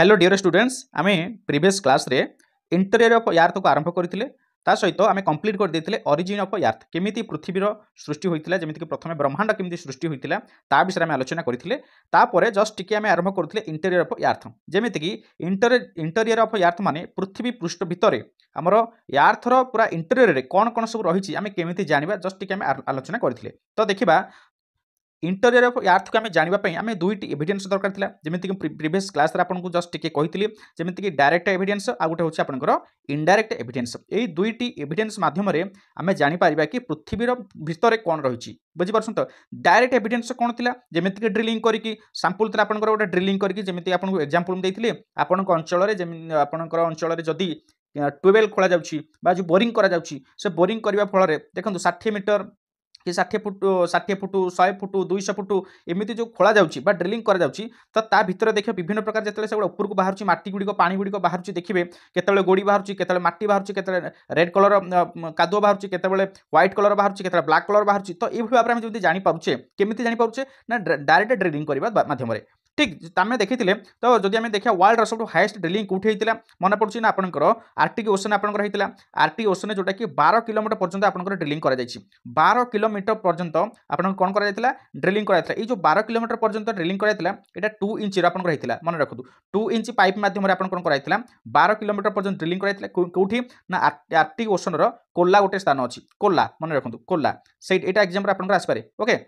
Hello dear students आमे previous class रे interior of earth को आरंभ करथिले ता सहित आमे कंप्लीट कर देथिले ओरिजिन ऑफ अर्थ केमिति पृथ्वीर सृष्टि होइतिला जेमिति कि प्रथमे ब्रह्मांड केमिति सृष्टि होइतिला ता विषय आमे आलोचना करथिले ता परे जस्ट टिके आमे आरंभ करथिले इंटीरियर ऑफ अर्थ जेमिति कि इंटीरियर ऑफ अर्थ माने पृथ्वी पृष्ठ भितरे हमर अर्थ रो पूरा इंटीरियर रे कोन कोन सब रहिछि आमे केमिति जानिबा जस्ट टिके आमे आलोचना करथिले तो देखिबा इंटीरियर ऑफ अर्थ को आम जानापी आम दुईट एविडेंस दरकार था जमीक प्रीवियस क्लास आपको जस्ट टिके कही जमीक डायरेक्ट एविडेंस आ गोटे हूँ आपंकर इनडायरेक्ट एविडेंस यही दुईट एविडेंस माध्यम आम जापर कि पृथ्वीर भितर कौन रही बुझीपार तो डायरेक्ट एविडेंस कौन थी जमीक ड्रिलिंग करके सांपुल था आपंकर गोटे ड्रिलिंग करके जमीक आपको एग्जांपल देते आपण अंचल आपंकर अंचल जदि ट्यूबवेल खोल जा जो बोरिंग करा से बोरिंग करने फल देखो 60 मीटर कि 60 फुट 100 फुट 200 फुट एमती जो खोला जाउची बा ड्रिलिंग करा जाउची तो ता भितर देखिए विभिन्न प्रकार जिते से ऊपर को बाहर माटी गुड़िक पानी गुड़िक बाहर देखिए केतले गोड़ी बाहर केतले माटी बाहर केतले रेड कलर कादुआ बाहर केतले व्हाइट कलर बाहर केतले ब्लैक कलर बाहर तो ये भाव में जब जानीपारे केमी जानीपारे ना डायरेक्ट ड्रिलिंग करने माध्यम ठीक आम देखी तो जब आम देखा वर्ल्ड सब हाईएस्ट ड्रिलिंग कौटी होता मन पड़े ना आपंकर आर्टिक ओशन आपंकर होता आर्टिक ओशन जोटा कि 12 किलोमीटर पर्यंत आपंकर ड्रिलिंग कर 12 किलोमीटर पर्यंत आपन कौन कर ड्रिलिंग कराइला ये जो 12 किलोमीटर पर्यंत ड्रिलिंग कराइला एटा 2 इंच आपंकर होता मन रखु 2 इंच पाइप माध्यम आपन कौन कराइला 12 किलोमीटर पर्यंत ड्रिलिंग कराइला कौटी ना आर्टिक ओशन कोला गोटे स्थान अच्छी कोला मन रखु कोला से एग्जाम आपंकर आसपे ओके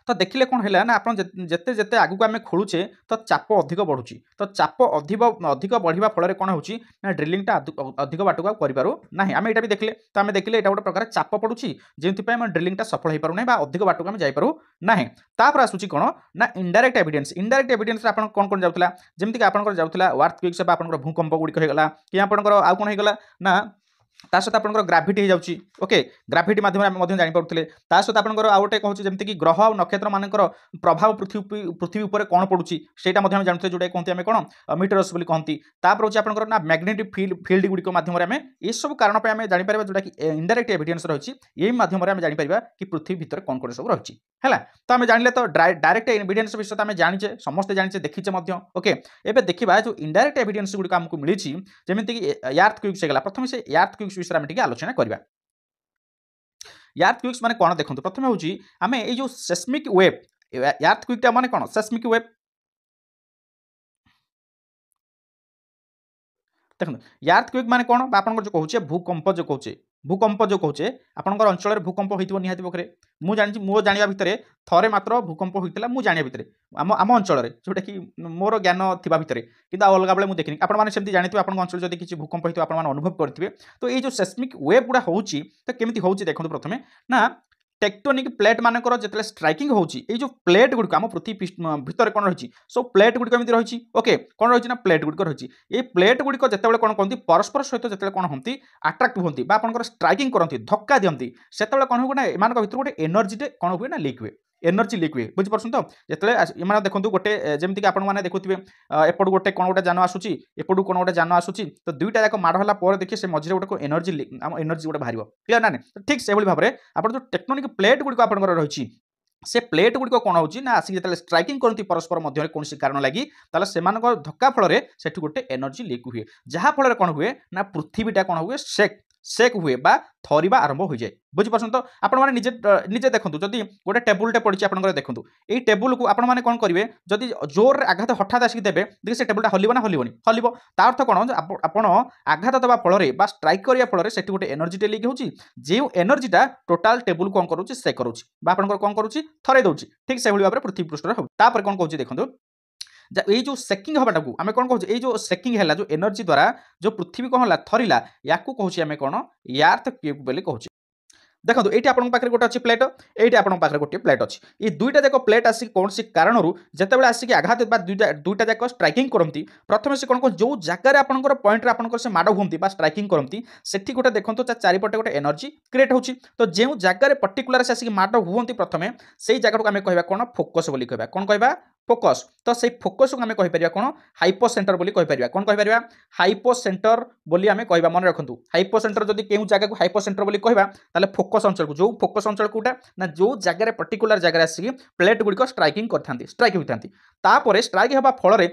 तो देखिले कौन है ना आप जिते जिते आगू आम खोलुचे तो चाप अधिक बढ़ुची तो चाप अधिक बढ़िया फल कौन हो ड्रिलिंगटा अधिक बाटक करूँ ना आम यहाँ भी देखले तो आम देखिले यहाँ गोटे प्रकार चाप पड़ुची जो आम ड्रिलिंगटा सफल हो पार ना अधिक बाटक आम जापरू ना तापर आसूची कौन ना इनडायरेक्ट एविडेंस आप कौन कौन जाऊला जमीक आप जाऊला अर्थक्वेक्स आप भूकंप गुड़िक होगा कि आपंकर आउ कौन होगा ना ता सहित आपंकर ग्राविटी हो जाऊँगी ओके ग्राविटी माध्यम जानीपारे ता सहित आपंकर आउ गोटे कहूँ जमीक ग्रह और नक्षत्र मानकर प्रभाव पृथ्वी उपर कौन पड़ुची से जानते जोटा कहते हैं कौन मीटरस कहती तापर हूँ आपंकर ना मैग्नेटिक फील्ड गुड़िक माध्यम आम ये सब कारण पर आम जापर जोटा कि इनडायरेक्ट एविडेंस रही यही माध्यम आम जापर कि पृथ्वी भितर कौन कौन सब रही है तो आम जान तो डायरेक्ट एविडेंस विषय आम जाचे समस्ते जाचे देखीचे ओके एबे देखा जो इनडायरेक्ट एविडेंस गुड़िक आमको मिली जमीक अर्थक्वेक्स होगा प्रथम से अर्थक्वेक्स विषय आम आलोचना करवा अर्थक्वेक्स माने कौन देखो प्रथम हूँ आम ये जो सेस्मिक वेव अर्थक्वेक्टा माने कौन सेस्मिक वेव देखो अर्थक्वेक माने कौन आपन जो कहूँ भूकंप जो कहूचे आपंकर अंचल भूकंप होती निहाती पक्षे मुझे मो जाना भितर थरे मात्र भूकंप होता मुझे जाना भितर आम अंचल जोटा कि मोर ज्ञान थी भितर कि अलग बेले मुझे देखनी आपने जानते आप अंचल जब किसी भूकंप होती आप अनुभव करेंगे तो ये जो सेस्मिक वेव गुड़ा हो तो केमी हो देखो प्रथम ना टेक्टोनिक प्लेट मानकर जिते स्ट्राइकिंग होची जो प्लेट गुड़िक आम पृथ्वी भितर कौन रही सब प्लेट गुड़िक एमती रही ओके कौन रही प्लेट गुड़िक रही ये प्लेट गुड़िक जिते कौन कहती परस्पर सहित जो कौन होती आट्राक्ट होती आपंकर स्ट्राइकिंग करती धक्का दिखती से कौन हुए एम भर गोटे एनर्जी कौन हुए ना लिक हुए एनर्जी लिक हुए बुझीपार तो जिते देखो गोटे जमीक आपने देखुए एपट गोटे कौन गोटे जान आसूची एपटू कौन गोटे जान आसूची तो दुईटा जाक माड़ होला देखिए से मझे गोटे एनर्जी एनर्जी गोटे बाहर क्लियर ना ठीक से भाव में आप जो टेक्टोनिक प्लेट गुड़िक आप रही से प्लेट गुड़िक कौन हो आसिक जो स्ट्राइकिंग करती परस्पर मध्य कौन कारण लगी से धक्का फल से गोटे एनर्जी लिक हुए जहाँफल कौन हुए ना पृथ्वीटा कौन हुए सेक हुए बा थरिबा आरंभ हो जाए बुझीपार तो आपने निजे निजे देखो जदि गोटे टेबुलटे पड़ी आप देखो ये टेबुल को आपने कौन करेंगे जदि जोर आघात हठात आसिक देवे देखिए से टेबुलटा हलिब ना हलिबनी हलिब ता अर्थ कौन आपड़ आघात देवा फल स्ट्राइक करने फल से गोटे एनर्जीटे लिक हो जो एनर्जीटा टोटाल टेबुल कौन करुच्ची से करुच्ची आप कौन करुच्ची थरे दूसरी ठीक से भाव में पृथ्वी पृष्ठ होपर कौन कहूँ देखो ये जो सेकिंग हवाटा को आम कौन कहूँ ये जो सेकिंग है जो एनर्जी द्वारा जो पृथ्वी कौन है थरिला या कहूँ आम कौन अर्थक्वेक बोली कहूँ देखो ये आपन पाखे गोटे अच्छी प्लेट ये आपन पाखे गोटे प्लेट अच्छी ये दुईटा जाक प्लेट आसिक कौन सी कारण जिते आसिक आघात दुईटा जाक स्ट्राइकिंग करती प्रथम से कौन कौन जो जगार आपंकर पॉइंट आपंकर से माड़ हुंती स्ट्राइकिंग करती सेठी गोटे देखो चारिपटे गोटे एनर्जी क्रिएट होची तो जो जगार पर्टिकुलर से आसिक माड़ हुंती प्रथम से जगह आम कह कौन फोकस बोली कह कौन कह फोकस तो से फोकस को आम कहीपर कौन हाइपो सेंटर बोली कहीपर कौन कहीपर हाइपो सेंटर बोली आम कह मन रखु हाइपो सेंटर जब केउ जगह को हाइपो सेंटर बोली कहवा फोकस अंचल को जो फोकस अंचल कोटा ना जो जगह पर्टिकुलर जगह आसिक प्लेट गुड़िक स्ट्राइकिंग करथांती स्ट्राइक होता स्ट्राइक हवा फल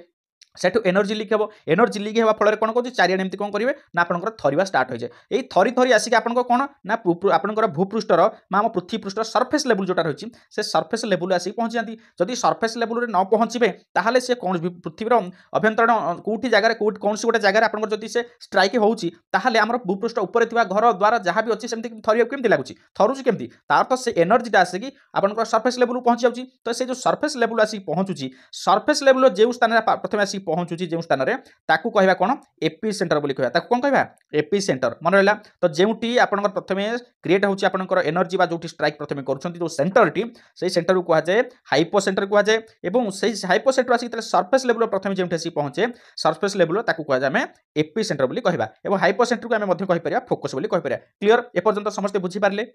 सेठू एनर्जी लीक हे एनर्जी लीक होगा फल कौन कौन चारिड़े एमती कौन करेंगे ना आपंकर थरवा स्टार्ट हो जाए यही थरी थरी आसिक आपको कौन ना आपंकर भूपृष्ठर आम पृथ्वी पृष्ठ सरफेस लेवल जोटा रही से सरफेस लेवल आसिक पहुँची जाती जदि सरफेस लेवल न पहुँचे ताहले से कौन पृथ्वीर अभ्यंतरण कौटी जगह कौन सी गोटे जगह आपंकर जदि से स्ट्राइक होची ताहले आमर भूपृष्ठ उपर घर द्वारा जहाँ भी अच्छी सेमती थरिया केमती लगुच थरुची केमती तार तो से एनर्जीटा आसिक आपंकर सरफेस लेवल पहुँची जाऊँगी तो से जो सरफेस लेवल आसिक पहुँचुची सरफेस लेवल जो स्थान प्रथम आसिक पहुँचुची जो स्थान में ताकू कहवा कौन एपी सेंटर बोली कहवा ताकू कौन कहवा एपी सेंटर मन रहा तो जोटी आपंकर प्रथम क्रिएट होची आपंकर एनर्जी बा जोटी स्ट्राइक प्रथम करुछंती जो सेंटरटी से सेंटर को कहुए हाइपो सेंटर कहुए एवं से हाइपो सेंटर आसिक सरफेस लेवल प्रथम जो आसी पहुँचे सरफेस लेवल ताकू कहुए आम एपी सेंटर बोली कहवा एवं हाइपो सेंटर को आम कहीपर फोकस बोली कहीपर क्लियर एपर्यंत समस्ते बुझीपारे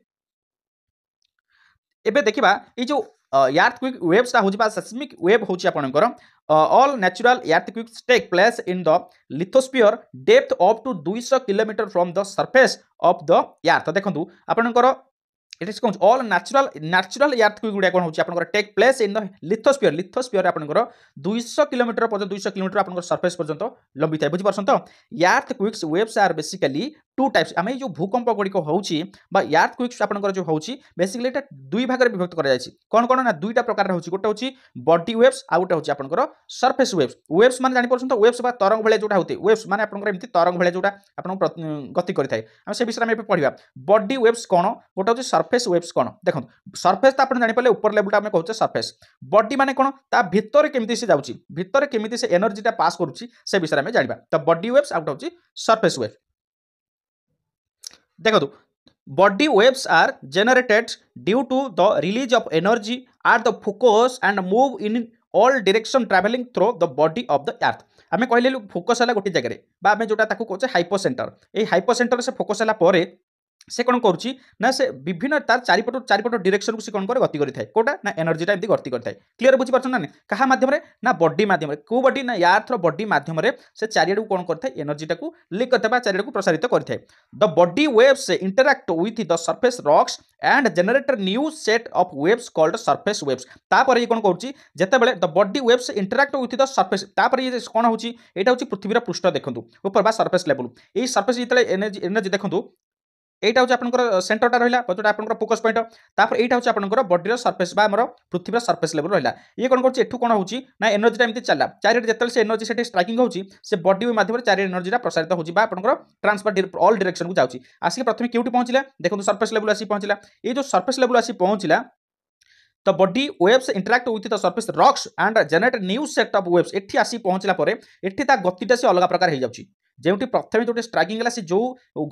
एबे देखिबा ये जो earthquake waves होची बा seismic wave होची आपनकर all natural earthquakes take place in the lithosphere depth up to 200 km from the surface of the earth देखंतु आपनकर इट इज कौन ऑल नेचुरल earthquake गुडा कौन होची आपनकर take place in the lithosphere आपनकर 200 किलोमीटर पर्यंत 200 किलोमीटर आपनकर सरफेस पर्यंत लंबी थाए बुझी परछन तो earthquakes waves are basically two types आमे जो भूकंप गुड़िक होची बा earthquakes आपनकर जो होची बेसिकली एटा दुई भाग रे विभक्त करा जायछि कोन कोन ना दुईटा प्रकार होची गोटे होची बॉडी वेव्स आ गोटे होची आपनकर सरफेस वेव्स माने जानि परछन तो वेव्स बा तरंग भले जोटा होते वेव्स माने आपनकर एमति तरंग भले जोटा आपन गति करि थाए हम से विषय में पढिबा बॉडी वेव्स कोन गोटे होची सरफेस वेव्स कोन देखो सरफेस तो आप जानि पाले ऊपर लेवल आमे कहउचे सरफेस बॉडी माने कोन ता भितर केमिति से जाउची भितर केमिति से एनर्जीटा पास करूची से विषय में जानिबा तो बॉडी वेव्स आउट होची सरफेस वेव देखो body waves are generated due to the release of energy at the focus and move in all direction traveling through the body of the earth आमे कहले फोकस है गोटे जगह बा आमे जोटा ताकू कहचे हाइपो सेंटर ए हाइपो सेंटर से फोकस है परे से कौन करुच्ची ना से विभिन्न तार चारिपट डायरेक्शन को से कौन करे गति करि थाए कोटा ना एनर्जीटा एमती गति करि थाए क्लियर बुझी परछन ना कहा माध्यम रे ना बॉडी माध्यम रे को बॉडी ना यार बॉडी माध्यम रे से चारियाडू कौन करथाय एनर्जीटा को लीक करथाय चारियाडू प्रसारित करथाय the body waves interact with the surface rocks and generate new set of waves called surface waves तापर ये कौन करूची जते बेले the body waves interact with the surface तापर ये कौन होची एटा होची पृथ्वीर पृष्ठ देखंतु ऊपर बा सरफेस लेवल ए सरफेस जितले एनर्जी देखंतु एटा होची आपनकर सेंटरटा रहिला जोटा आपनकर फोकस पॉइंट तापर एटा होची आपनकर बॉडीर सरफेस बा हमर पृथ्वीर सरफेस लेवल रहिला ये कोन करछि एठू कोन होची ना एनर्जीटा एमति चलला चारिटे जेतल से एनर्जी सेठी स्ट्राइकिंग होची से बॉडी माध्यम रे चारि एनर्जीटा प्रसारित होची बा आपनकर ट्रांसफर ऑल डायरेक्शन को जाउची आसी प्रथमे केउटी पहुंचिला देखंतु सरफेस लेवल आसी पहुंचिला ये जो सरफेस लेवल आसी पहुंचिला तो body waves interact with the surface rocks and generate new set of waves एठी आसी पहुंचला परे एठी ता गतिटा से अलग प्रकार हे जाउची जेउटी प्रथमे जोटे स्ट्राइकिंग हला से जो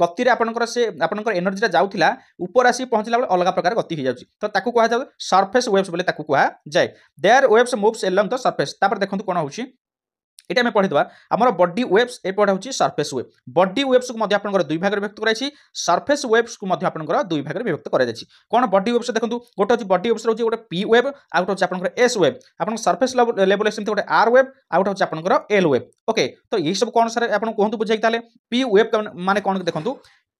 गति रे आपनकर एनर्जीटा जाउथिला ऊपर आसी पहुंचला बेले अलग प्रकार गति हे जाउची तो ताकू कहा जाउ सरफेस वेव्स बोले ताकू कहा जाय their waves moves along the surface तापर देखंतु कोन होची एटा में पढ़िदवा हमर बॉडी वेव्स ए पढ़ा होची सरफेस वेव बॉडी वेव्स को मध्य आपनकर दुई भाग रे विभक्त कराइछि सरफेस वेव्स को मध्य आपनकर दुई भाग रे विभक्त करा जाछि कोन बॉडी वेव्स देखंतु गोटे होची बॉडी वेव्स होची गोटे पी वेव आउट होची आपनकर एस वेव आपन सरफेस लेवल सेमते गोटे आर वेव आउट होची आपनकर एल वेव ओके तो ये सब कोन सर आपन कहंतु बुझाइ ताले पी वेव माने कोन देखंतु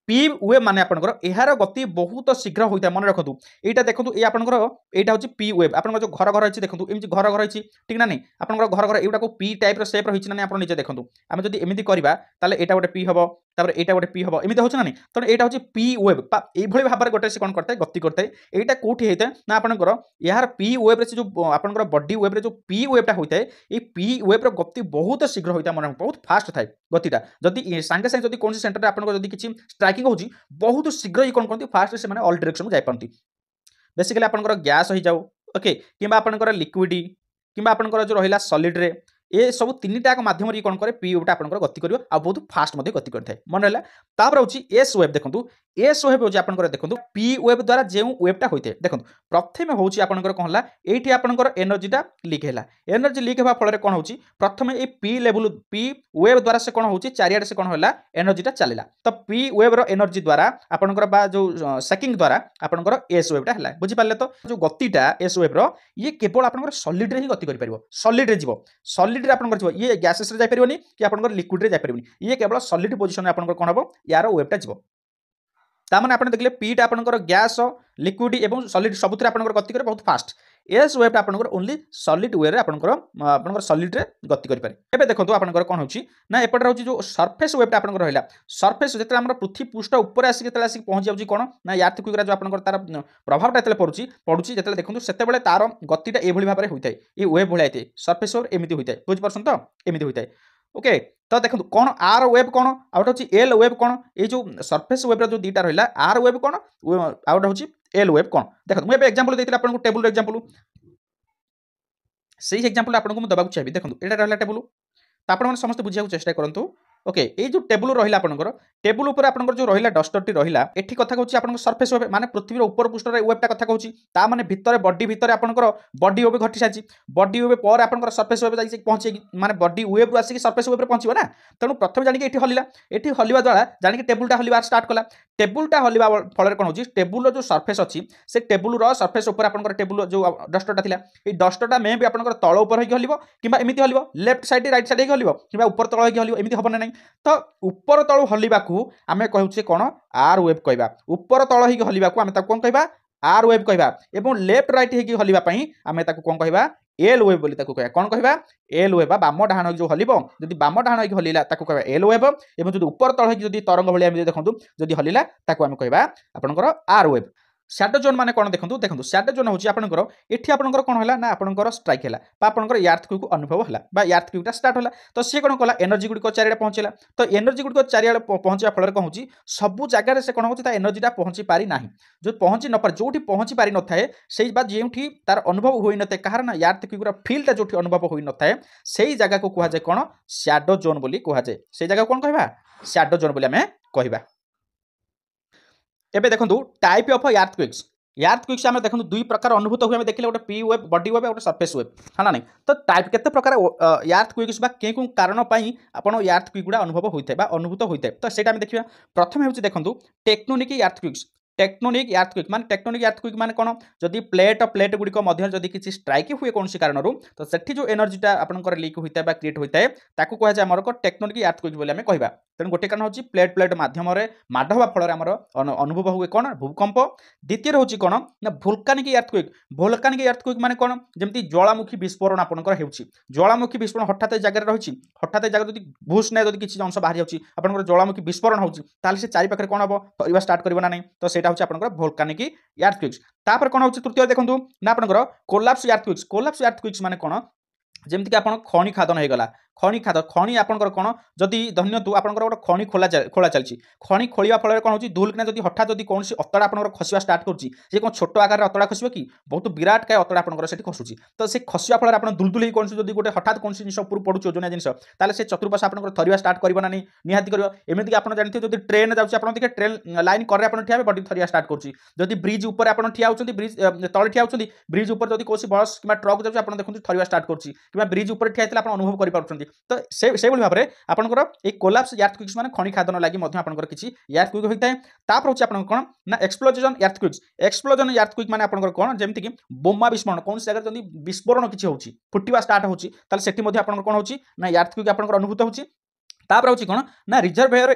पी वेव माने आपनकर एहार गति बहुत शीघ्र होइता मन रखंतु एटा देखंतु ए आपनकर एटा होची पी वेव आपनकर जो घर अछि देखंतु एमि घर अछि ठीक ना नै आपनकर घर एटा को पी टाइप रो शेप रहिछि ना नै आपन निजे देखंतु आमे जदि एमिति करबा ताले एटा गोटे पी हबो तापर एटा गोटे पी हबो एमिति होछ ना नै तो एटा होची पी वेव एई भली भाबर गोटे से कोन करतै गति करतै एटा कोठी हेतै ना आपनकर एहार पी वेव रे से जो आपनकर बॉडी वेव रे जो पी वेवटा होइतै ए पी वेव रो गति बहुत शीघ्र होइता मन बहुत फास्ट थाय गतिटा जदि संगे संगे जदि कोन सेंटर रे आपनकर जदि किछि स्ट्राइकिंग होची बहुत शीघ्र ही कोन करती फास्ट से माने ऑल डायरेक्शन को जाय पारती बेसिकली आपनकर गैस होई जाऊ ओके किबा आपनकर लिक्विड किबा आपनकर जो रहिला सॉलिड रे ए सब तीनटा के माध्यम रे कोन करे पी वेवटा आपनकर गति करियो आ बहुत फास्ट मध्ये गति करथाय मन रहला तापर होची एस वेव देखंतु एस वेव होची आपनकर देखंतु पी वेव द्वारा जे वेवटा होइते देखंतु प्रथमे होची आपनकर कोनला एठी आपनकर एनर्जीटा लीक हैला एनर्जी लीक हेबा फल रे कोन होची प्रथमे A P level P wave द्वारा से कोन होची चारियाडे से कोन होला एनर्जीटा चलेला तो पी वेव रो एनर्जी द्वारा आपनकर बा जो सेकिंग द्वारा आपनकर एस वेवटा हैला बुझि पाले तो जो गतिटा एस वेव रो ये केवल आपनकर सॉलिड रे ही गति करि परिबो सॉलिड रे जीवो सॉलिड रे आपनकर जीवो ये गैसेस रे जाय परिबोनी कि आपनकर लिक्विड रे जाय परिबोनी ये केवल सॉलिड पोजीशन रे आपनकर कोन हबो यारो वेवटा जीवो तामाने आपन देखले पीटा आपनकर गैस लिक्विड एवं सॉलिड सबुथरे आपनकर गति करे बहुत फास्ट एस वेव आपनकर ओनली सॉलिड वे रे आपनकर सॉलिड रे गति करि पारे। एबे देखंतु आपनकर कोन होची ना एपट रहउची जो सरफेस वेव आपनकर रहला सरफेस जेते हमर पृथ्वी पृष्ठ ऊपर आसी केतले आसी पहुंच जाउची कोन ना यार्थ क्विक जो आपनकर तार प्रभावटा जेतले पडुची जेतले देखंतु सेते बेले तार गतिटा एभली भाबरे होइताय ए वेव भलिया आइते सरफेस वेव एमिति होइताय बुझ परसन तो एमिति होइताय ओके। तो देखो कौन आर वेब कौन आउट हूँ एल वेब कौन ये जो सरफेस वेब जो दुईटा रहा आर वेब कौन आउट हूँ एल वेब कौन देखो मुझे एग्जांपल देती आपको टेबुल एग्जांपल से एग्जांपल आपको मुझे देवाक चाहिए देखो यहाँ रहा टेबुल तो आप समस्त बुझा चेष्टा करूँ ओके ये जो टेबुल रहा आपंकर टेबुल उपर आपंकर जो रहा डस्टरटी रहा एठी कथा कहूँ आप सरफेस वेब माने पृथ्वी ऊपर पृष्ठ वेबटा कथा कहूँ ता माने भितर बॉडी भितर आपंकर बॉडी वेब घटी सारी बॉडी वेब पर आपंकर सरफेस वेब जाई पहुंचे माने बॉडी वेब आसिक सरफेस वेब पहुंचो ना तेणु प्रथम जानिक एठी हलिला एठी हलिवा द्वारा जानिक टेबुलटा हलिवा स्टार्ट कला टेबुलटा हलिवा फल कौन हो टेबुल जो सरफेस अच्छी से टेबुल सरफेस उपर आपंकर टेबुल जो डस्टरटा थिला ए डस्टरटा मे भी आपंकर तळ उपर होई हलिवो किबा एमिति हलिवो लेफ्ट साइड राइट साइड होई हलिवो किबा उपर तळ होई हलिवो एमिति हबो ना तो ऊपर तलू हलिबाकू आमे कहूचे कोन आर वेब कहबा ऊपर तल ही हलिबाकू आमे ताको कोन कहबा आर वेब कहबा एवं लेफ्ट राइट ही हलिबा पई आमे ताको कोन कहबा एल वेब बोली ताको कहबा कोन कहबा एल वेब बाम डाहाण जो हलिबो जदि बाम डाहाण ही हलिला ताको कहबा एल वेब एवं जदि ऊपर तल ही जदि तरंग भलिया आमे देखंतु जदि हलिला ताको आमे कहबा आपनकर आर वेब। शैडो जोन माने कोन देखंतु शैडो जोन होची आपनकर एठी आपनकर कोन होला ना आपनकर स्ट्राइक होला बा आपनकर यार्थ क्विक अनुभव होला बा यार्थ क्विकटा स्टार्ट होला तो से कोन कला एनर्जी गुडी को चारिडे पहुंचला तो एनर्जी गुडी को चारिडे पहुंचिया फल कोन होची सब जगह रे से कोन होची ता एनर्जीटा पहुंची पारी नाही जो पहुंची न पार जोठी पहुंची पारी न थाए सेही बा जेउठी तार अनुभव होई न थाए कारण ना यार्थ क्विकरा फीलटा जोठी अनुभव होई न थाए सेही जगह को कुहा जाय कोन शैडो जोन बोली कुहा जाय सेही जगह कोन कहबा शैडो जोन बोली हमें कहबा। एबे देखंतु टाइप ऑफ यार्थक्विक्स आमे देखंतु दुई प्रकार अनुभूत हुए आमे देखिले गोटे पी वेब बॉडी वेब और सरफेस वेब हला नहीं तो टाइप केते प्रकार यार्थक्विक्स बा के को कारण पई आपण यार्थक्विक गुडा अनुभव होइते बा अनुभूत होइते तो सेटा आमे देखिबा प्रथम हेउची देखंतु टेक्टोनिक यार्थक्विक माने कोन जदि प्लेट गुडी को मध्य जदि किछि स्ट्राइक हुए कोनसी कारणरू तो सेठी जो एनर्जीटा आपनकर लीक होइता बा क्रिएट होइता ताकू कहै जा हमर को टेक्टोनिक यार्थक्विक बोली आमे कहबा तेन गोटे कारण होची प्लेट माध्यम रे माड होबा फल रे हमर अनुभव हुए कोन भूकंप। द्वितीय होची कोन ना वोल्कानिक यार्थक्विक माने कोन जेमति ज्वालामुखी विस्फोरण आपनकर हेउची ज्वालामुखी विस्फोरण हठात जगह रहिची हठात जगह जदि भूस नै जदि किछि अंश बाहर जाउची आपनकर ज्वालामुखी विस्फोरण होउची ताले से चारि पाखरे कोन हबो तरिबा स्टार्ट करबो ना नै तो सेटा होची आपनकर वोल्कानिक यार्थक्विक्स। तापर कोन होची तृतीय देखंतु ना आपनकर कोलैप्स यार्थक्विक्स माने कोन जेमति कि आपण खणी खादन हे गला खणी आपनकर कोन जदि धन्यतु आपनकर गोटे खणी खोला चलची खणी खोलिया फल कोन होची धूलकिना जदि हठात जदि कोनसी अतडा आपनकर खसिवा स्टार्ट करची जे कोन छोटो आकार रे अतडा खसिबो कि बहुत विराट काय अतडा आपनकर सेठी खसुची तो से खसिया फल आपण दुलदुल ही कोनसी जदि गोटे हठात कोनसी जिंस ऊपर पडुची ओजनिया जिंस ताले से चतुर्पाश आपनकर थरिवा स्टार्ट करबो ना नै निहाती करबो एमिति कि आपण जानिथियो जदि ट्रेन जाउची आपण देखि ट्रेन लाइन करे आपण ठिया बडी थरिया स्टार्ट करची जदि ब्रिज ऊपर आपण ठिया होचंती ब्रिज तळे ठिया होचंती ब्रिज ऊपर जदि कोसी बस किबा ट्रक जाउची आपण देखंतु थरिवा स्टार्ट करची किबा ब्रिज ऊपर ठिया आपण अनुभव करि पारुछंती तो से भली भाबरे आपनकर ए कोलैप्स यार्थक्विक्स माने खणी खादन लागि मध्ये आपनकर किछि यार्थक्विक होइताय। तापर होछि आपन कोन ना एक्सप्लोजन यार्थक्विक माने आपनकर कोन जेमति कि बोमा विस्फोरण कोन जगह जदि विस्फोरण किछि होछि फुटिवा स्टार्ट होछि ताले सेठी मध्ये आपनकर कोन होछि ना यार्थक्विक आपनकर अनुभूत होछि। तापर होछि कोन ना रिजर्वेयर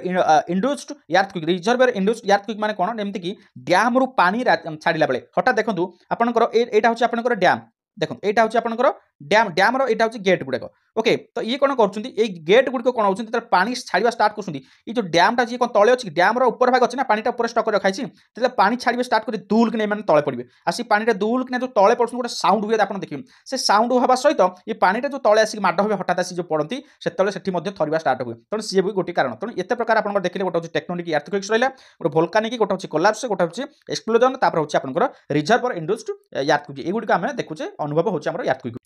इंड्यूस्ड यार्थक्विक माने कोन जेमति कि डैम रु पानी छाडिला बेले हठात देखंतु आपनकर एटा होछि आपनकर डैम देखो एटा होछि आपनकर डैम रो एटा होछि गेट गुडे ओके तो ये कोन करछुंती ए गेट गुडी को कोन होछुंती त पानी छाडिबा स्टार्ट करछुंती ई जो डैम टा जी कोन तळे अछि डैम रो ऊपर भाग अछि ना पानीटा ऊपर स्टक कर रखाइछि तले पानी छाडिबे स्टार्ट करी दूल कि नै माने तळे पडिबे आसी पानी रे दूल कि जो तळे पडछुं गोटे साउंड हुए आपण देखिम से साउंड होबा सहित ये पानीटा जो तळे आसी माड होबे हठात आसी जो पडंती से तळे सेठी मध्ये थरिबा स्टार्ट हुए तण सी भी गोटी कारण तण एते प्रकार आपण देखिले गोटे होछि टेक्टोनिक यार्थक्विक्स रहला गोटे वोल्कानिक गोटे होछि कोलैप्स गोटे होछि एक्सप्लोजन तापर होछि आपनकर रिजर्वर इंड्यूस्ड यार्थक्विक एगुडी को हम देखुचे अनुभव होछि हमर यार्थक्विक।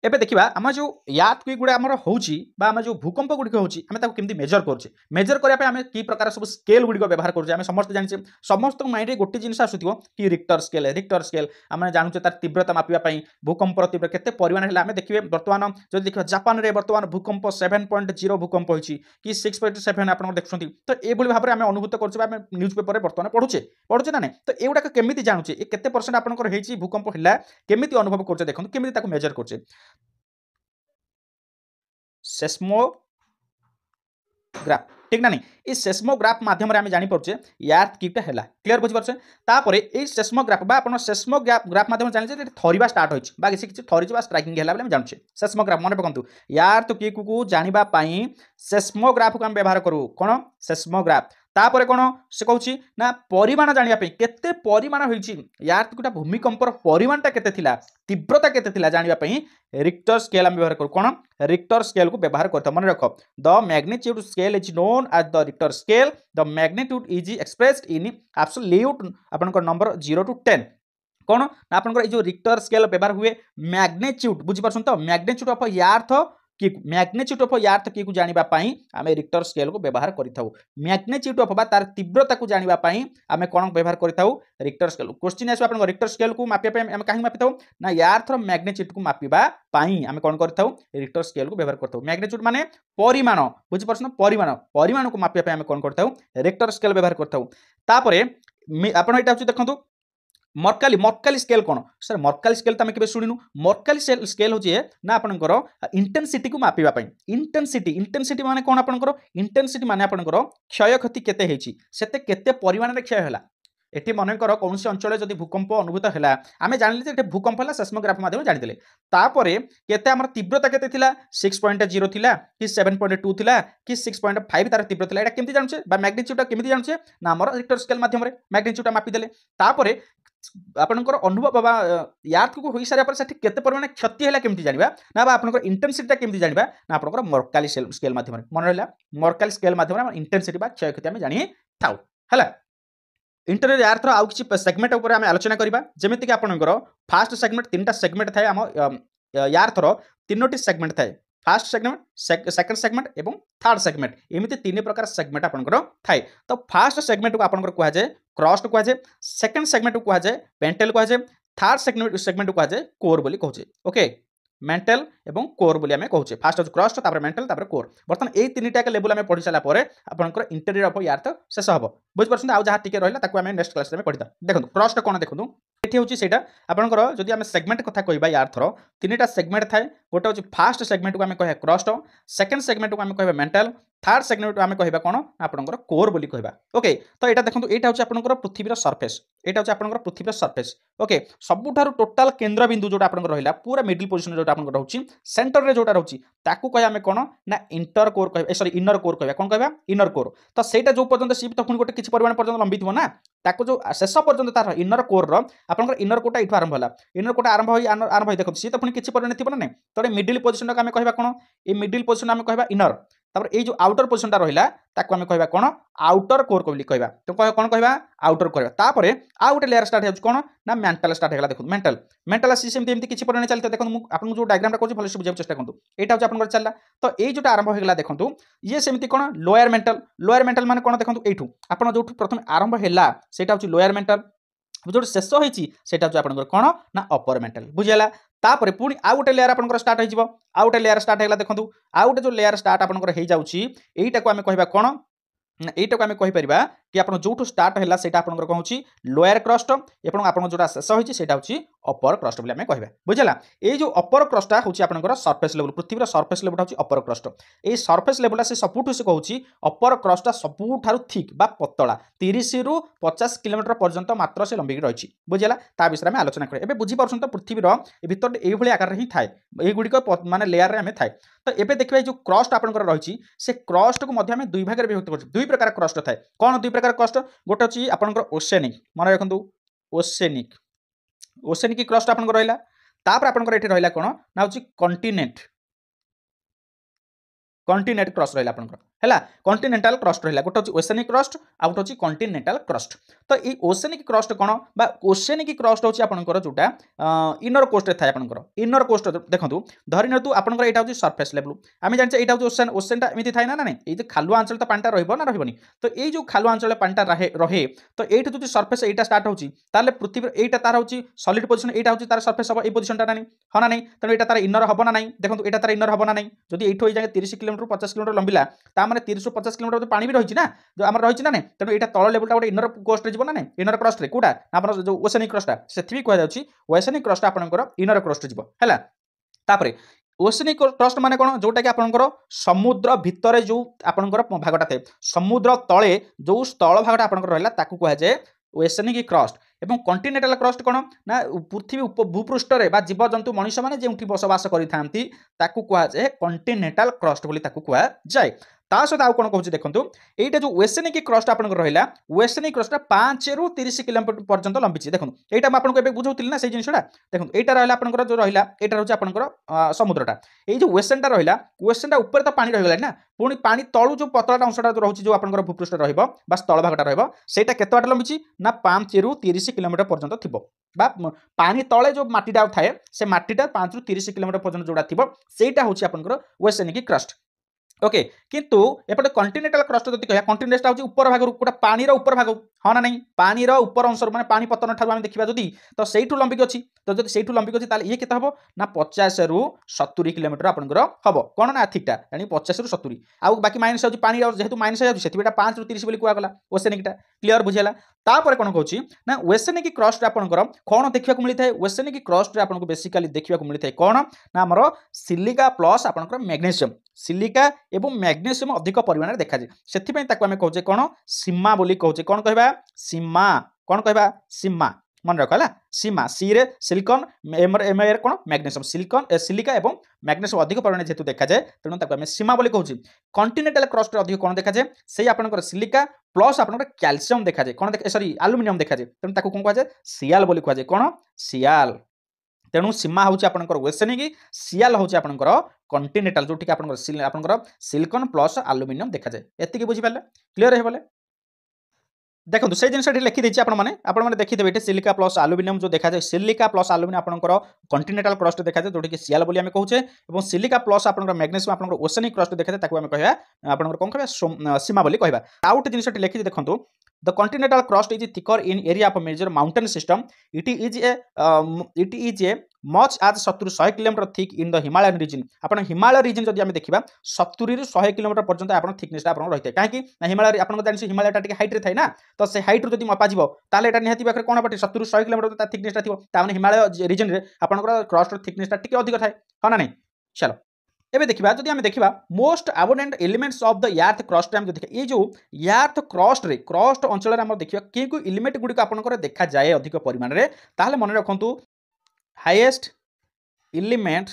एबे देखिबा आम जो यार्थक्विक गुडा आमर होउची बा आम जो भूकंप गुडी होउची आमे ताको केमति मेजर करछे मेजर करिया पे आमे की प्रकार सब स्केल गुडी को व्यवहार करछे आमे समस्त जानिछे समस्त माइंड रे गोटे जिंस आसुथिबो कि रिक्टर स्केल आमे जानुछे तार तीव्रता मापिबा पई भूकंपर तीव्र केते परिमाण हेला आमे देखिबे वर्तमान जदि देखिबा जापान रे वर्तमान भूकंप 7.0 भूकंप होइची कि 6.7 आपण देखछंती तो ए भली भाबरे आमे अनुभूत करछे आमे न्यूज पेपर रे वर्तमान पढुचे ना नै तो एउडा केमिति जानुछे ए केते परसेंट आपनकर हेची भूकंप हेला केमिति अनुभव करछे देखंतु केमिति ताको मेजर करछे सेस्मोग्राफ ठीक ना नहीं ये सेस्मोग्राफ माध्यम आम जापर यार्थ क्यूटा है क्लीयर बुझीपारे तापर ये सेस्मोग्राफ आप सेस्मोग्राफ माध्यम जाने थरिबा स्टार्ट होती किसी थरी स्ट्राइकिंग है जानुचे सेस्मोग्राफ मन पकड़ू यार्थ क्यूक को जानापी सेस्मोग्राफ को आम व्यवहार करूँ कौन सेस्मोग्राफ तापर कौन से कहूँ ना परिमाण जानापी केते परिमाण होती यार्थ गोटा भूमिकंपर परिमाणटा केते थिला तीव्रता केते थिला जानापी रिक्टर स्केल आम व्यवहार करूँ कौन रिक्टर स्केल को व्यवहार करता मन रख the magnitude scale is known as the Richter scale the magnitude is expressed in absolute आपनकर नंबर 0 to 10 कौन ना आपनकर जो रिक्टर स्केल व्यवहार हुए मैग्नीट्यूड बुझीपार तो मैग्नीट्यूड ऑफ यार्थ कि मैग्नीट्यूड ऑफ यार्थ की को जानापी आम रिक्टर स्केल को व्यवहार करूँ मैग्नीट्यूड ऑफ तार तीव्रता को जानापी आम कौन व्यवहार करूँ रिक्टर स्केल क्वेश्चन आस रिक्टर स्केल को मापिया आम कहीं मापी था ना यार्थर मैग्नीट्यूड को मापिबापी आम कौन करूँ रिक्टर स्केल को व्यवहार करूँ मैग्नीट्यूड माने परिमाण बुझीपार परिमाण को मापिया आम कौन करूँ रिक्टर स्केल व्यवहार करूँ तापर आप देखो मर्काली स्केल कौन सर मर्काली स्केल तो आम के शुणु मर्काली स्केल हूँ ना आपंकर इंटेंसिटी को मापिबा इंटेंसिटी माने कौन आपंकर इंटेंसिटी माने आपंकर क्षय क्षति केते केते परिमाण में क्षय है एटी मनकर कौन अंचल जब भूकंप अनुभूत है आम जान भूकंप है सेस्मोग्राफ माध्यम जानी तापर केते आम तीव्रता केते थिला 6.0 थिला कि 7.2 थिला कि 6.5 तार तीव्रता थिला एटा केमती जानछे बा मैग्नीट्यूड केमती जानछे ना हमर रिक्टर स्केल माध्यम रे मैग्नीट्यूड मापी देले तापर आपनकर अनुभव बाबा यार्थ को होई सारा पर सेठी केते परिमाण क्षति हैला केमती जानिबा ना बा आपनकर इंटेंसिटी केमती जानिबा ना आपनकर मर्काली स्केल माध्यम रे मन रहला मर्काली स्केल माध्यम रे इंटेंसिटी बा क्षय क्षति हम जानि थाउ हला इंटरनल यार्थ आउ किछि सेगमेंट ऊपर आम आलोचना करबा जेमिति कि आपनकर फास्ट सेगमेंट तीनटा सेगमेंट थाए आम यार्थर तीनोटी सेगमेंट थाए फास्ट सेगमेंट सेकंड सेगमेंट एवं थर्ड सेगमेंट एमती तीन प्रकार सेगमेंट आपनकर थाए तो फास्ट सेगमेंट को आपनकर कहा जाए क्रस्ट कहा जाए सेकंड सेगमेंट को कहा जाए पेंटेल कहा जाए थर्ड सेगमेंट को कहा जाए कोर बोली कहूचे ओके मेंटल एवं कोर बोली आम कहूचे फास्ट हूँ क्रस्ट तापर मेंटल तापर कोर बर्तमान यही तीन टाक लेवल आम पढ़ी सारा आपंकर इंटेरियर ऑफ यार्थ शेष हम बुझिपार आउ जहाँ टिके रहा आम नेक्स्ट क्लास में पढ़ा देखो क्रस्ट कौन देखो ये हूँ से आपंकर जदि आम सेगमेंट कथा कहवा यार्थर तीन सेगमेंट थाए गोटे हूँ फास्ट सेगमेंट को आम कह क्रस्ट सेकंड सेगमेंट को आम कह मेंटल थर्ड सेगमेंट आम कह कौन आपंकर कोर बोली कहवा ओके तो यहाँ देखो यहाँ हूँ आपंकर पृथ्वीर सरफेस यहाँ हूँ आपंकर पृथ्वीर सरफेस ओके सबुठारु टोटाल केन्द्र बिंदु जोटा आपंकर रहा पूरा मिडिल पोजिशन जोटा आपंकर रोचे सेंटर रे जोटा रोचे ताकू कह आम कौन ना इंटर कोर कह सॉरी इनर कोर कह कौन कह इनर कोर तो सेटा जो पर्यंत सी तो पुणी गोटे किसी परिमाण पर्यंत लंबी थो ना ताकू जो शेष पर्यंत तार इनर कोर आपंकर इनर कोटा ये आरंभ है इनर कोटा आरंभ देखो सी तो पुणी किसी परिमाण थी ना नहीं तो मिडिल पोजिशन आम कह कौन ये मिडिल पोजिशन आम कह इनर तापर ये जो आउटर पोजिशन रहा ताकू आम कह कौन आउटर कोर को कहवा तो कौन कहवा आउटर कहवा तापर आउ गोटे लेयर स्टार्ट हो कौन ना मेंटल स्टार्ट है देखो मेंटल मेंटल आसी सेमती किसी परिमाण चलते देखो आपको जो डायग्राम कहूँ भले बुझा चेस्ट करूँ यहाँ हूँ आप चलला तो ये जो आरंभ होगा देखो ये सेमती कौन लोअर मेंटल माने कौन देखो यू आप जो प्रथम आरंभ है हूँ लोअर मेंटल जो शेष होती हूँ आप कौन ना अपर मेंटल बुझीगला तापर पुणी आउ गोटे लेयर आप स्टार्ट हो आउ गोटे लेयर स्टार्ट है देखो आउ गोटे जो लेयर स्टार्ट आपंकर हो जाऊँगी यहीटा को आम कहवा कौन এইটা আমি কইপারিবা কি আপন যোঠু স্টার্ট হেলা সেটা আপনকৰ কହୁছি লোয়ার ক্রস্ট এবং আপন যোটা শেষ হইছি সেটা হচ্ছে অপর ক্রস্ট বলি আমি কইবা বুঝলা এই যে অপর ক্রস্টটা হচ্ছে আপনকৰ সারফেস লেভেল পৃথিবীর সারফেস লেভেলটা হচ্ছে অপর ক্রস্ট এই সারফেস লেভেলটা সে সবুঠু সে কହୁছি অপর ক্রস্টটা সবুঠারু থিক বা পতলা 30 রু 50 কিলোমিটার পর্যন্ত মাত্র সে লম্বিকি রহিছি বুঝলা তা বিষয়ে আমি আলোচনা করি এবে বুঝি পারছন তো পৃথিবীর ভিতর এই ভলি আকারে হি থাই এই গুড়িক মানে লেয়ার রে আমি থাই তো এবে দেখবা এই যে ক্রস্ট আপনকৰ রহিছি সে ক্রস্ট को मध्य दुई भाग में विभक्त कर दुई प्रकार क्रस्ट थाए कौन दुई प्रकार क्रस्ट गोटे अच्छी आपंकर ओसेनिक मन रखु ओसेनिक क्रस्ट आप रहा तापर आपंकर ये रहा कौन ना हूँ कंटिनेंट क्रस्ट रहा आपंकर है कंटिनेंटाल क्रस्ट रहा गोटे हूँ ओसेनिक क्रस्ट आउट हूँ कंटिनेंटाल क्रस्ट तो ये ओसेनिक क्रस्ट कौन बा ओसेनिक क्रस्ट हूँ आपंकर जोटा इनर कोस्ट थाए आपंकर इनर कोस्ट देखो धरी नियंतु आपंकर यहाँ हूँ सरफेस लेवल आम जाने यहाँ हूँ ओसेन ओसेनटा एमती थाए ना ना ये खालुआ अंचल तो पानीटा रहा रही तो ये जो खालुआ अंचल पानीटा रहे तो ये जो सरफेस यहाँ स्टार्ट होती पृथ्वी यहाँ तार हूँ सॉलिड पोजिशन यहाँ हूँ तार सरफेस हम ये पोजिशनटा ना हाँ ना नहीं तेणु यहाँ तार इनर हम ना नहीं देखो यहाँ तार इनर हम ना नहीं जब ये जाए 30 किलोमीटर 50 किलोमीटर लंबिला मैंने 30 ରୁ 50 किलोमीटर पानी भी रही ना जो आम रही ना तेणु यहाँ तल लेवलटा गोटे इनर कोस्ट रे ना इनर क्रस्ट रे कोटा आप जो ओसेनिक क्रस्टा से भी कह ओसेनिक क्रस्ट आपंकर इनर क्रस्ट है तापर ओशनिक क्रस्ट माने कौन जोटा कि आपनकर समुद्र भितर जो आपनकर भागटा थाए समुद्र तले जो स्थल भागटा आपनकर रहला ताकू कहा जाए ओशनिक क्रस्ट एवं कॉन्टिनेंटल क्रस्ट कौन ना पृथ्वी भूपृष्ठ में जीव जंतु मनीष मैंने जो बसवास करते कहा जाए कॉन्टिनेंटल क्रस्ट बोली कहा जाए ता सहित आउ कौन कहूँ देखो ये जो ओशनिक क्रस्ट आप रहा ओशनिक क्रस्ट 5 ରୁ 30 किलोमीटर पर्यंत लंबी देखो यहाँ आपको बुझाऊली ना से जिनसा देखो यहाँ रहा आपंकर जो रहा यहाँ हूँ आपंकर समुद्रटा ये जो ओशनटा रहा ओशनटा ऊपर तो पानी रहीगला ना पुणी पानी तलू जो पतलाटा अंशटा जो रोचे जो आपंकर भूपृष्ठ रहा स्थल भागटा रहा केत बाट लंबी ना 5 ରୁ 30 किलोमीटर पर्यंत थी पानी तले जो मटीटा थाए से मटीटा 5 ରୁ 30 किलोमीटर पर्यंत जोड़ा थी सेटा हूँ आपंकर ओशनिक क्रस्ट ओके किंतु एपटे कॉन्टिनेंटल क्रस्ट जब कह कॉन्टिनेंट हूँ ऊपर भाग गोटे पानी ऊपर भाग हाँ ना नहीं पानी ऊपर अंश माने पानी पतन ठार आम देखा जदि तो सहीठू लंबिक अच्छी तो जब सहीठू लंबिक अच्छी ये केते हम ना 50 ରୁ 70 किलोमीटर आपंकर हम कौन ना ठीकटा यानी 50 ରୁ 70 आउ बाकी माइनस हो पानी जेहेतु माइनस हो 5 ରୁ 30 बोली कहगला ओशनिकटा क्लीयर बुझेगा तापर कौन कहूँ ना ओशनिक क्रस्ट आपंकर कौन देखा मिलता है ओशनिक क्रस्ट आपको बेसिकाली देखा मिलता है कौन ना आमर सिलिका प्लस आपंकर मैग्नेशियम सिलिका एवं मैग्नेशियम अधिक परिमाण देखा जाए से आम कहे कौन सीमा बोली कहूँ कौन कहवा सीमा कौन कहवा सीमा मन रख है सीमा सी रे सिलिकॉन एम एर कौन मैग्नेशियम सिलिकॉन सिलिका एवं मैग्नेशियम अधिक परिमाण जेहेतु देखा जाए तेणु आम सीमा बोली कहूँ कॉन्टिनेंटल क्रस्ट अधिक कौन देखा जाए से आपंकर सिलिका प्लस आपंकर कैल्शियम देखा जाए कौन सॉरी एल्युमिनियम देखा जाए तेणु कौन कह जाए सियाल बोली कह जाए कौन सियाल तेणु सीमा हूँ आपंकर ओशनिक सियाल हूँ आपंकर कॉन्टिनेंटल जो आपंकर सिलिकॉन प्लस एल्युमिनियम देखा जाए एतिकी बुझिपारे क्लीयर है बोले देखो से जिन लिखी देती आपने देखिए ये सिलिका प्लस एल्युमिनियम जो देखा जाए सिलिका प्लस एल्युमिनियम आपंकर कॉन्टिनेंटल क्रस्ट देखा जाए जोटि सियाल बोली आम कहूचे और सिलिका प्लस आपंकर मैग्नेशियम आपंकर ओशनिक क्रस्ट देखा जाए आम कह आपंकर कौन कह सीमा बोली कहवा आउ गोटे जिन लिखी देखो The continental crust is thicker in area of major mountain system. It is a much as 70-100 km thick in the Himalayan region. आपण हिमालय रीजन जदि आम देखा 70 ରୁ 100 किलोमीटर पर्यंत आप थिकनेसटा आप रही है कहीं हिमालय आप जान हिमालय टी हाइट रे थाए ना तो से हाइट रू जब मपाଯିव ताले एटा निहाती पाखे कौन पटे 70 ରୁ 100 किलोमीटर थिकनेसटा थी ताने हिमालय रीजन रे आपनकर क्रस्ट थिकनेसटा टिके अधिक थाए हाँ ना नहीं चलो एबे देखिबा जदि आम देखिबा most abundant elements of the earth crust आम देखिए ये जो अर्थ क्रस्ट रे क्रस्ट अंचल रे आम देखिबा के को एलिमेंट गुडी को आपनकर देखा जाए अधिक परिमाण रे ताले मन रखंतु हाईएस्ट एलिमेंट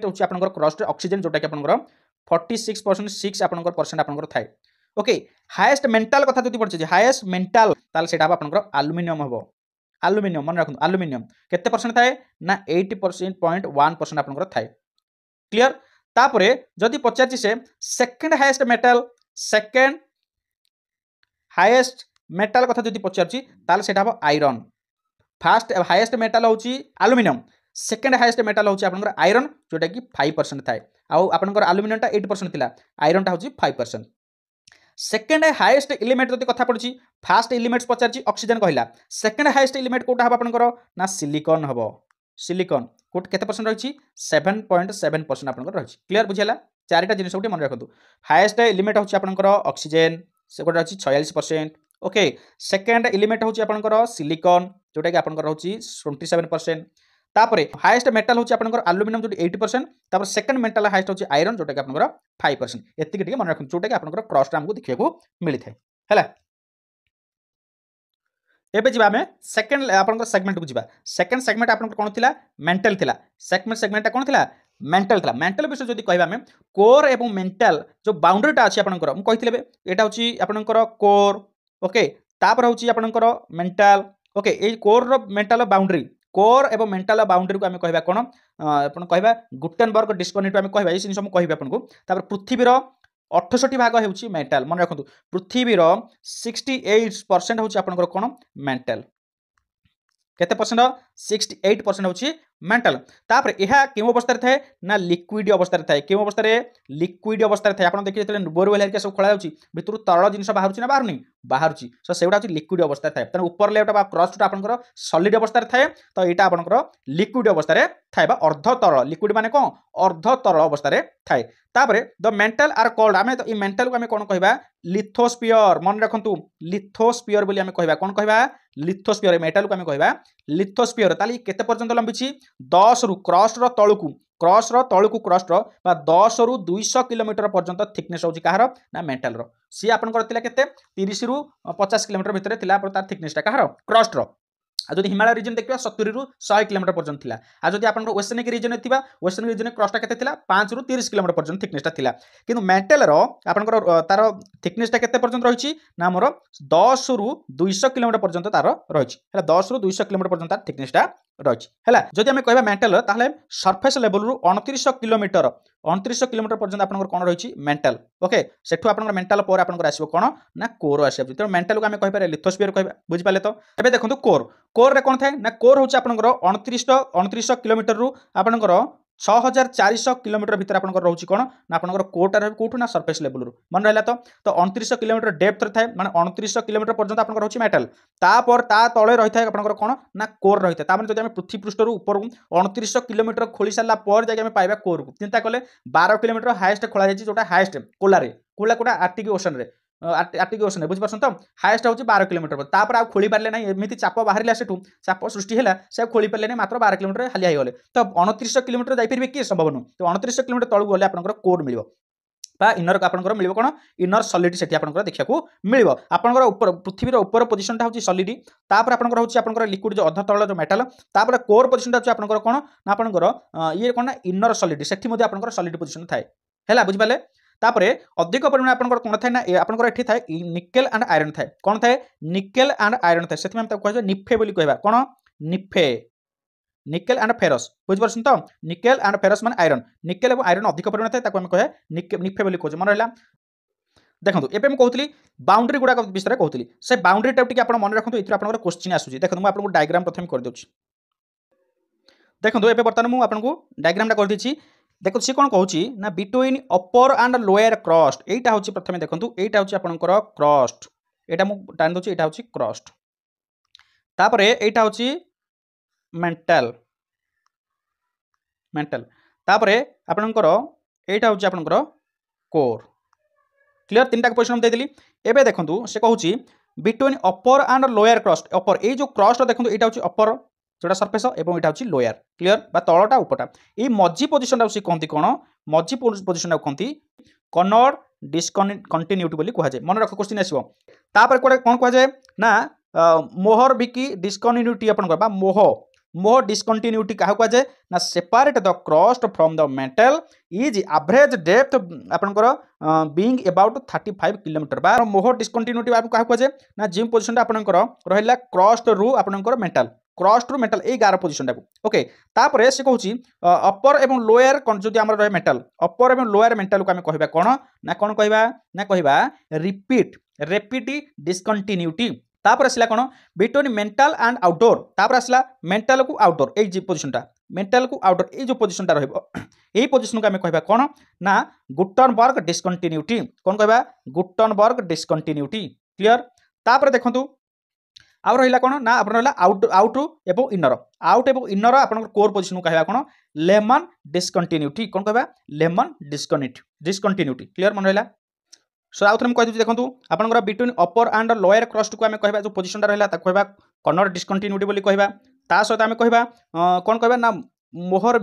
होची आपनकर क्रस्ट रे ऑक्सीजन जोटा कि आपनकर 46.6 आपनकर परसेंट आपनकर थाए ओके हाईएस्ट मेंटल कथा जदि पड़छे हाईएस्ट मेंटल ताले सेटा आपनकर एल्युमिनियम हबो एल्युमिनियम मन रखो एल्युमिनियम केते परसेंट थाए ना 80.1% आपनकर थाए क्लियर तापरे जदि पचारछि से सेकंड हाईएस्ट मेटल कथा जदि पचारछि ताले सेटा हबो आयरन फर्स्ट हाईएस्ट मेटल होची एल्युमिनियम सेकंड हाईएस्ट मेटल होची आपनकर आयरन जोटा कि 5% थाए आउ आपनकर एल्युमिनियम टा 8% थिला आयरन टा होची 5% सेकेंड हाईएस्ट एलिमेंट जदि कथा पड़छि फास्ट एलिमेंट्स पचारछि ऑक्सीजन कहला सेकेंड हाईएस्ट एलिमेंट कोटा हबो आपनकर ना सिलिकॉन हबो सिलिकॉन कोट केते परसेंट रहिछि 7.7% आपनकर रहिछि क्लियर बुझियला चारिटा जिनिस उठी मन रखंतु हाईएस्ट एलिमेंट होछि आपनकर ऑक्सीजन से कोटा रहिछि 46% ओके सेकेंड एलिमेंट होछि आपनकर सिलिकॉन जोटा कि आपनकर रहिछि 27% तापरे हाईएस्ट मेटल होछि आपनकर एल्युमिनियम जोटी 80% तापर सेकंड मेटल हाईएस्ट होछि आयरन जोटा कि आपनकर 5% एतिके टिके मन रखन जोटा कि आपनकर क्रस्ट हमको देखिया को मिली थाए हैला एबे जिबा में सेकंड आपनकर सेगमेंट को जिबा सेकंड सेगमेंट आपनकर कोन थिला मेंटल थिला सेगमेंट कोन थिला मेंटल विषय जदि कहबा में कोर एवं मेंटल जो बाउंड्रीटा अछि आपनकर हम कहिथिले एटा होछि आपनकर कोर ओके तापर होछि आपनकर मेंटल ओके ए कोर रो मेंटल बाउंड्री कोर एवं मेंटल बाउंड्री को आम कहवा कौन अपन कहवा गुटेनबर्ग डिस्कनेक्ट आम कहवा ये जिन कहि आपको तापर पृथ्वीर 68 भाग होउछि मेंटल मन रखंतु पृथ्वीर 68% होउछि आपनकर कोन मेंटल केते परसेंट 68% होउछि मेंटल तापर एहा केम अवस्था थाए ना लिक्विड अवस्था थाए केम अवस्था लिक्विड अवस्था थाए आपन देखि जेतले बोरवेल हेरिका सब खोला जाउछि भितरु तरल जिनिस बाहरुछि ना बाहरुनी बाहरुछि सो सेउडा होछि लिक्विड अवस्था थाए तने ऊपर लेवटा बा क्रस्ट आपनकर सॉलिड अवस्था थाए तो एटा आपनकर लिक्विड अवस्था थाए बा अर्ध तरल लिक्विड माने कोन अर्ध तरल अवस्था थाए तापर द मेंटल आर कॉल्ड आमे तो ई मेंटल को आमे कोन कहबा लिथोस्फियर मन रखंतु लिथोस्फियर बोली आमे कहबा कोन कहबा लिथोस्फियर मेटल को आमे कहबा लिथोस्फियर लिथୋस्फियर ताली केते पर्यंत लंबिची 10 रु क्रॉस रो तळकु बा 10 रु 200 किलोमीटर पर्यंत थिकनेस होची कहार ना मेंटल रो सी आपन करतिला केते 30 रु 50 किलोमीटर भितर थिला पर तार थिकनेस ता कहार क्रॉस रो आ जदि हिमालय रीजन देखिबा 70 रु 100 किलोमीटर पर्यंत थिला आ जदि आपन वेस्टर्निक रीजन थिबा वेस्टर्निक रीजन क्रॉस ता केते थिला 5 रु 30 किलोमीटर पर्यंत थिकनेस ता थिला किंतु मेंटल रो आपन तार थिकनेस ता केते पर्यंत रहिची ना मोर 10 रु 200 किलोमीटर पर्यंत तार रहिची हैला 10 रु 200 किलोमीटर पर्यंत तार थिकनेस ता रहिची हैला जदि हम कहबा मेंटल ताहले सरफेस लेवल रु 2900 किलोमीटर पर्यंत आपन कोन रहिची मेंटल ओके सेठु आपन मेंटल पर आपन आसीबो कोन ना कोर आसीबो तो मेंटल को हम कहि पारे लिथोस्फियर कहबा बुझि पाले तो एबे देखंतु कोर रे कोन थाए ना कोर होची आपन 2900 किलोमीटर रु आपन 6400 किलोमीटर भीतर आपन रहउची कोन ना आपन कोटा रे कोठु ना सरफेस लेवल रु मन रहला तो 2900 किलोमीटर डेप्थ रे थाए माने 2900 किलोमीटर पर्यंत आपन रहउची मेटल तापर ता तळे रहि थाए आपन कोन ना कोर रहि थाए तामे जदि हम पृथ्वी पृष्ठ रु ऊपर 2900 किलोमीटर खोली साला पर जाके हम पाइबा कोर को चिंता कले 12 किलोमीटर हाईएस्ट खोला जायछि जोटा हाईएस्ट कोला कोटा आर्टिक ओशन रे आर्टिक ओशन बुझ परछन तो हाईएस्ट होची 12 किलोमीटर तापर आ खोली पारले नै एमिति चाप बाहरिला सेठू चाप सृष्टि हैला से खोली पारले नै मात्र 12 किलोमीटर हालिया हो गले तो 2900 किलोमीटर जाई परबे कि संभव नु तो 2900 किलोमीटर तळु गले आपनकर कोर मिलिबो बा इनर आपनकर मिलिबो कोन इनर सॉलिड सेठी आपनकर देखिया को मिलिबो आपनकर ऊपर पृथ्वी रो ऊपर पोजीशन ता होची सॉलिड तापर आपनकर होची आपनकर लिक्विड जो अध तळ जो मेटल तापर कोर पोजीशन ता होची आपनकर कोन ना आपनकर ये कोन इनर सॉलिड सेठी मध्ये आपनकर सॉलिड पोजीशन थाए हैला बुझ पाले तापरे अधिक परिमाण आपनकर कोन थाए ना आपनकर एठी थाए निकेल एंड आयरन थाए कोन थाए निकेल एंड आयरन थाए सेठी हम त कहै निफे बोली कहबा कोन निफे निकेल एंड फेरस बुझ परछन तो निकेल एंड फेरस माने आयरन निकेल एवं आयरन अधिक परिमाण थाए ताको हम कहे निफे बोली कहै मन रहला देखंतु एबे हम कहउतली बाउंड्री गुडा विषय कहउतली से बाउंड्री टाइप टिके आपण मन रखंतु इतिर आपनकर क्वेश्चन आसुची देखंतु म आपनको डायग्राम प्रथम कर देउची देखंतु एबे बर्तमान मु आपनको डायग्राम टा कर दिछि देखो सी कौन कहूँ ना between upper and lower crust एटा हूँ प्रथम देखो एटा हूँ आपनकर क्रस्ट एटा मु टान दउची एटा हूँ क्रस्ट तापरे एटा हूँ मेंटल मेंटल तापरे आपनकर एटा हूँ आपनकर कोर क्लियर तीन टाक पोजिशन देदेली एबे देखंतु से कहूँ between upper and lower crust upper ए जो क्रस्ट देखंतु एटा हूँ अपर जोटा सरफेस एवं एटा हूँ लोअर क्लियर बा तलटा उपटा ये मझी पोजिशन कहती कौन मझी पोजिशन कहती कनॉर्ड डिस्कंटिन्यूटी बोली कहुए मन रख क्वेश्चन आसो तापर कोटे कौन कहुए ना मोहर बिकी डिस्कंटिन्यूटी आपन मोह डिस्कंटिन्यूटी क्या कहुए ना separate the crust from the metal is average depth आपनकर बीइंग अबाउट 35 किलोमीटर बा मोह डिस्कंटिन्यूटी क्या कहुए ना जिम पोजिशन आपनकर रहिला क्रस्ट रु आपनकर मेटल क्रस्ट रु मेटल ए गार पोजिशन टाकू ओके तापरे से कहूँ अपर एवं लोअर जो आम रहे मेटल अपर एवं लोअर मेटल को आम कहबा कौन कहबा रिपीट डिस्कंटिन्यूटी तापर आसला कौन बिटवीन मेंटल एंड आउटडोर तापर आसला मेंटल को आउटडोर ए पोजिशनटा मेंटल को आउटडोर ए जो पोजिशनटा रहिबो ए पोजिशन को आम कहबा कौन ना गुटनबर्ग डिस्कंटिन्यूटी कौन कहबा गुटनबर्ग डिस्कंटिन्यूटी क्लियर तापर देखंतु आउ रहा कौन ना आप आउट एवं इनर आउट एवं इनर आप कोर पोजिशन कहवा कौन लेमन डिस्कंटिन्यूटी कौन कहवा लेमन डिस्कंटिन्यूटी क्लियर मन रहा सो आउ थे मुझे कही देखो आपंकर between upper and lower crust को आम कहवा जो पोजिशन रहा कहवा कनर डिस्कंटिन्यूटी बोली कहवा ता सहित आम कहवा कौन कहवा ना मोहर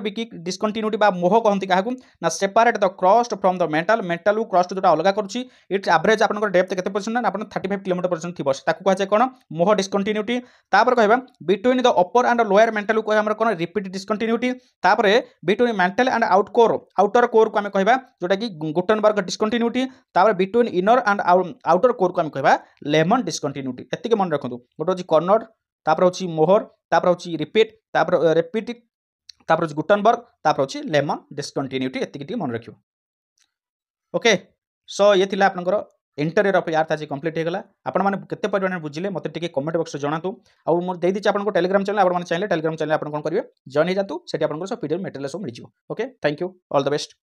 बिकी डिस्कंटिन्यूटी बा मोह कहती क्या ना separate the crust from the metal crust जो अलग करुच्ची इट्स एवरेज आप डेप्थ केते परसेंट ना 35 किलोमीटर पर्यंत थी ताकू कहुए कौन मोह डिस्कंटिन्यूटी तापर कहवा between the upper and lower metal को कह कौन रिपीट डिस्कंटिन्यूटी तापर between metal and outer core को आम कहवा जोटा कि गुटनबर्ग डिस्कंटिन्यूटी तापर between inner and outer core को आम कहवा लेमन डिस्कंटिन्यूटी एतिक मन रखु गोटे हूँ कर्नड तापर हूँ मोहर तापर हूँ रिपीट तापर हूँ गुटनबर्ग तापर हूँ लेमन डिस्कंटिन्यूटी एतिक मन रखियो ओके सो ये थिला आपनकर इंटरव्यू ऑफ यार्थ आज कंप्लीट होगा आपण मैंने केते परिमाण बुझिले मते टिके कमेंट बॉक्स जणातु आ मोर देई दिछि आपनको टेलीग्राम चैनल आपण माने चाहिले टेलीग्राम चैनल आपण कोन करिवे जॉइन हे जातु सेठी आपनको सब पीडीएफ मटेरियल सब मिल जिवो okay thank you all the best.